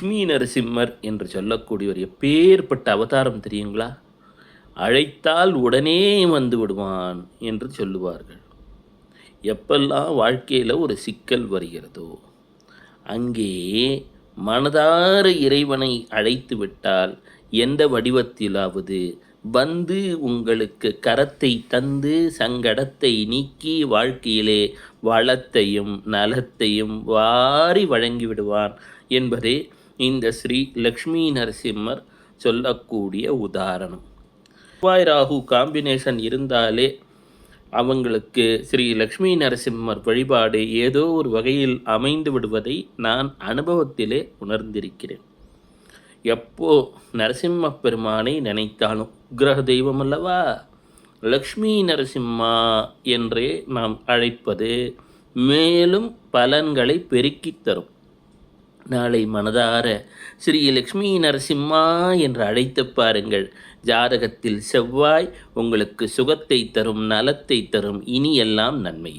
லக்ஷ்மி நரசிம்மர் என்று சொல்லக்கூடியவர் எப்பேற்பட்ட அவதாரம் தெரியுங்களா? அழைத்தால் உடனே வந்து விடுவான் என்று சொல்லுவார்கள். எப்பெல்லாம் வாழ்க்கையில் ஒரு சிக்கல் வருகிறதோ அங்கே மனதார இறைவனை அழைத்து விட்டால் எந்த வடிவத்திலாவது வந்து உங்களுக்கு கரத்தை தந்து சங்கடத்தை நீக்கி வாழ்க்கையிலே வளத்தையும் நலத்தையும் வாரி வழங்கிவிடுவான் என்பதே இந்த ஸ்ரீ லக்ஷ்மி நரசிம்மர் சொல்லக்கூடிய உதாரணம். செவ்வாய் ராகு காம்பினேஷன் இருந்தாலே அவங்களுக்கு ஸ்ரீ லக்ஷ்மி நரசிம்மர் வழிபாடு ஏதோ ஒரு வகையில் அமைந்து விடுவதை நான் அனுபவத்திலே உணர்ந்திருக்கிறேன். எப்போ நரசிம்ம பெருமானை நினைத்தாலும் உக்ரக தெய்வம் அல்லவா, லக்ஷ்மி நரசிம்மா என்றே நாம் அழைப்பது மேலும் பலன்களை பெருக்கித் தரும். நாளை மனதார ஸ்ரீ லக்ஷ்மி நரசிம்மா என்று அழைத்து பாருங்கள். ஜாதகத்தில் செவ்வாய் உங்களுக்கு சுகத்தை தரும், நலத்தை தரும், இனி எல்லாம் நன்மை.